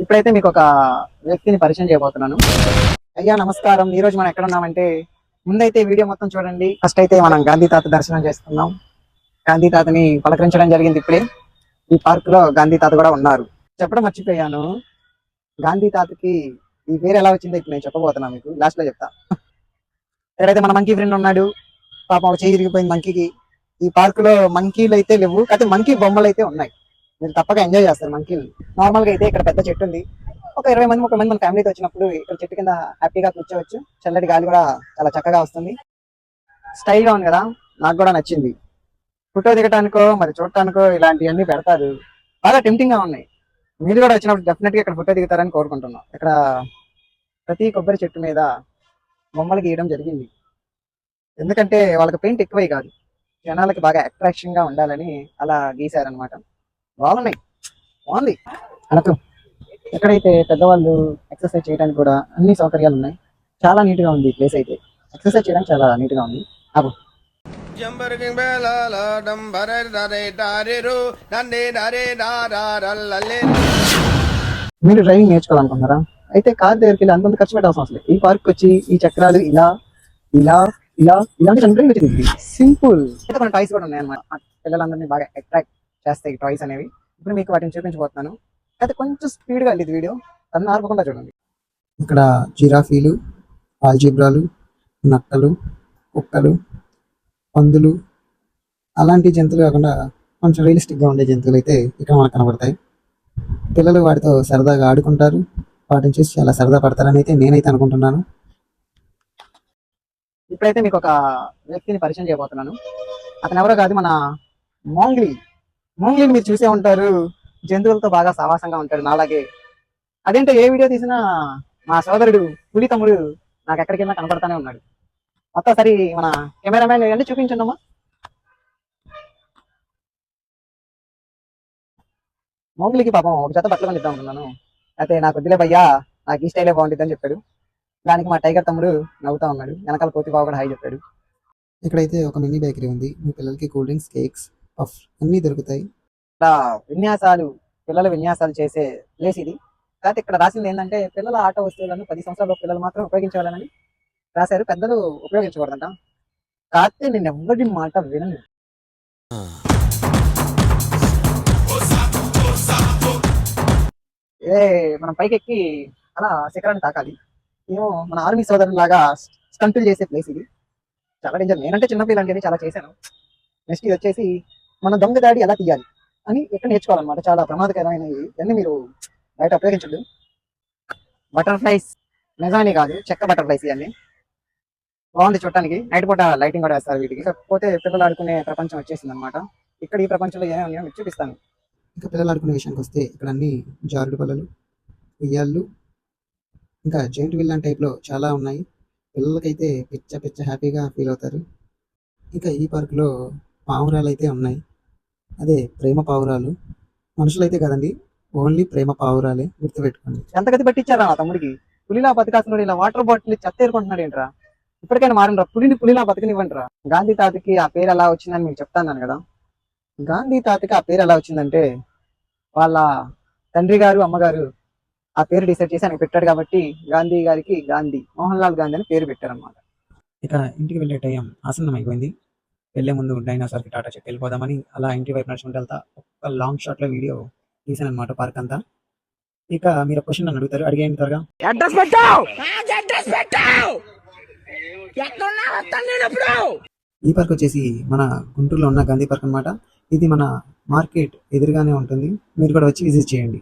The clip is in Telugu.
ఇప్పుడైతే మీకు ఒక వ్యక్తిని పరిచయం చేయబోతున్నాను. అయ్యా నమస్కారం. ఈ రోజు మనం ఎక్కడ ఉన్నామంటే, ముందైతే వీడియో మొత్తం చూడండి. ఫస్ట్ అయితే మనం గాంధీ తాత దర్శనం చేసుకున్నాం. గాంధీ తాతని పలకరించడం జరిగింది ఇప్పుడే. ఈ పార్క్ లో గాంధీ తాత కూడా ఉన్నారు. చెప్పడం మర్చిపోయాను, గాంధీ తాతకి ఈ పేరు ఎలా వచ్చిందో ఇప్పుడు నేను చెప్పబోతున్నా, మీకు లాస్ట్ లో చెప్తా. ఎక్కడైతే మన మంకీ ఫ్రెండ్ ఉన్నాడు, పాపం ఒక చేయి తిరిగిపోయింది మంకీకి. ఈ పార్క్ లో మంకీలు అయితే లేవు, కాకపోతే మంకీ బొమ్మలు అయితే ఉన్నాయి. మీరు తప్పక ఎంజాయ్ చేస్తారు మంకీలు. నార్మల్ గా అయితే ఇక్కడ పెద్ద చెట్టు ఉంది. ఒక 20 మంది 30 మంది మన ఫ్యామిలీతో వచ్చినప్పుడు ఇక్కడ చెట్టు కింద హ్యాపీగా కూర్చోవచ్చు. చల్లటి గాలి కూడా చాలా చక్కగా వస్తుంది. స్టైల్ గా ఉంది కదా, నాకు కూడా నచ్చింది. ఫోటో దిగటానికో మరి చూడటానికో ఇలాంటివన్నీ పెడతారు, బాగా టెంప్టింగ్ గా ఉన్నాయి. మీరు కూడా వచ్చినప్పుడు డెఫినెట్ గా ఇక్కడ ఫోటో దిగుతారని కోరుకుంటున్నాం. ఇక్కడ ప్రతి కొబ్బరి చెట్టు మీద బొమ్మలు గీయడం జరిగింది. ఎందుకంటే వాళ్ళకి పెయింట్ ఎక్కువై కాదు, జనాలకి బాగా అట్రాక్షన్ గా ఉండాలని అలా గీశారనమాట. బాగున్నాయి, బాగుంది. అనకు ఎక్కడైతే పెద్దవాళ్ళు ఎక్సర్సైజ్ చేయడానికి కూడా అన్ని సౌకర్యాలు ఉన్నాయి. చాలా నీట్ గా ఉంది ప్లేస్ అయితే. ఎక్సర్సైజ్ చేయడానికి చాలా నీట్ గా ఉంది. అబ్బో మీరు డ్రైవింగ్ నేర్చుకోవాలనుకుంటున్నారా? అయితే కార్ దగ్గరికి వెళ్ళి అంతంత ఖర్చు పెట్టాల్సిన అవసరం లేదు. ఈ పార్క్ వచ్చి ఈ చక్రాలు ఇలా ఇలా ఇలా ఇలాంటి డ్రైవింగ్ వచ్చింది. సింపుల్. అయితే మన టాయ్స్ కూడా ఉన్నాయి అన్నమాట. పిల్లలందరినీ బాగా అట్రాక్ట్ చేస్తాయి ఈ టాయ్స్ అనేవి. ఇప్పుడు మీకు వాటిని చూపించబోతున్నాను. అయితే కొంచెం స్పీడ్ గా ఇది వీడియో, అన్ని ఆర్పకుండా చూడండి. ఇక్కడ జిరాఫీలు, ఆల్జీబ్రాలు, నక్కలు, కుక్కలు, పందులు, అలాంటి జంతువులు కాకుండా కొంచెం రియలిస్టిక్ గా ఉండే జంతువులు అయితే ఇక్కడ మనకు కనబడతాయి. పిల్లలు వాటితో సరదాగా ఆడుకుంటారు. వాటిని చూసి చాలా సరదా పడతారని అయితే నేనైతే అనుకుంటున్నాను. ఇప్పుడైతే మీకు ఒక వ్యక్తిని పరిచయం చేయబోతున్నాను. అతను ఎవరో కాదు, మన మోంగ్లీ. మోంగ్లీని మీరు చూసే ఉంటారు, జంతువులతో బాగా సావాసంగా ఉంటాడు నాలాగే. అదేంటో ఏ వీడియో తీసినా మా సోదరుడు పులి తమ్ముడు నాకు ఎక్కడికైనా కనపడతానే ఉన్నాడు. మొత్తం మన కెమెరామ్యాన్ అన్ని చూపించండమ్మా. మోంగ్లీకి పాపం ఒక జత బట్టలు కొని ఇద్దాం అనుకున్నాను. అయితే నాకు వద్దులే భయ్యా, నాకు ఈ స్టైలే బాగుంటుంది అని చెప్పాడు. దానికి మా టైగర్ తమ్ముడు నవ్వుతా ఉన్నాడు. వెనకాల కోతి బావ కూడా హాయ్ చెప్పాడు. ఇక్కడైతే ఒక మినీ బేకరీ ఉంది. మీ పిల్లలకి కూల్ డ్రింక్స్, కేక్స్, పఫ్ అన్నీ దొరుకుతాయి. ఇలా పిల్లల విన్యాసాలు చేసే ప్లేస్ ఇది. కాకపోతే ఇక్కడ రాసింది ఏంటంటే, పిల్లల ఆట వస్తువులను 10 సంవత్సరాల పిల్లలు మాత్రం ఉపయోగించాలని రాశారు, పెద్దలు ఉపయోగించకూడదంట. కాకపోతే నేను ఎవరి మాట వినను. మనం పైకెక్కి అలా శిఖరాన్ని తాకాలి. ఏమో మన ఆర్మీ సోదరుల లాగా స్టంటులు చేసే ప్లేస్ ఇది. చాలా డేంజర్. నేనంటే చిన్నపిల్లలకి చాలా చేశాను. నెక్స్ట్ ఇది వచ్చేసి మన దొంగ దాడి ఎలా తీయాలి అని ఎక్కడ నేర్చుకోవాలన్నమాట. చాలా ప్రమాదకరమైనవి ఇవన్నీ మీరు బయట ఉపయోగించద్దు. బటర్ఫ్లైస్ నిజాన్ని కాదు, చెక్క బటర్ఫ్లైస్ ఇవన్నీ. బాగుంది చూడటానికి. నైట్ పూట లైటింగ్ కూడా వేస్తారు వీటికి. కాకపోతే పిల్లలు ఆడుకునే ప్రపంచం వచ్చేసింది అనమాట. ఇక్కడ ఈ ప్రపంచంలో ఏమేమి మీకు చూపిస్తాను. ఇంకా పిల్లలు ఆడుకునే విషయానికి వస్తే ఇక్కడ అన్ని జారుడు బల్లలు, ఉయ్యాళ్ళు, ఇంకా జైంట్ విల్లన్ టైప్లో చాలా ఉన్నాయి. పిల్లలకైతే పిచ్చ పిచ్చ హ్యాపీగా ఫీల్ అవుతారు. ఇంకా ఈ పార్కులో పావురాలు అయితే ఉన్నాయి. అదే ప్రేమ పావురాలు. మనుషులైతే కదండి, ఓన్లీ ప్రేమ పావురాలే, గుర్తుపెట్టుకోండి. ఎంత గతి పట్టించారా నా తమ్ముడికి. పులిలా బతికాల్సిన ఇలా వాటర్ బాటిల్ చెత్త ఏరుకుంటున్నాడు ఏంట్రా. ఇప్పటికైనా మారండి, పులిలా బతికనివ్వండి రా. గాంధీ తాతకి ఆ పేరు ఎలా వచ్చిందని మీకు చెప్తాను కదా. గాంధీ తాతకి ఆ పేరు ఎలా వచ్చిందంటే, వాళ్ళ తండ్రి గారు అమ్మగారు ఆ పేరు డిసైడ్ చేసి ఆయనకు పెట్టాడు కాబట్టి గాంధీ గారికి గాంధీ, మోహన్ లాల్ గాంధీ అని పేరు పెట్టారు అనమాట. ఇక ఇంటికి వెళ్ళే టైం ఆసన్నం అయిపోయింది. వెళ్లే ముందు డైనోసార్ కి టాటా చెప్పి వెళ్ళిపోదామని అలా ఇంటి వైపు నడుచుకుంటూ వెళ్తా ఒక లాంగ్ షాట్ లో వీడియో తీసాను అనమాట పార్క్ అంతా. ఇక మీరు క్వశ్చన్ నన్ను అడుగుతారు, అడిగేయండి త్వరగా. ఈ పార్క్ వచ్చేసి మన గుంటూరులో ఉన్న గాంధీ పార్క్ అనమాట. ఇది మన మార్కెట్ ఎదురుగానే ఉంటుంది. మీరు కూడా వచ్చి విజిట్ చేయండి.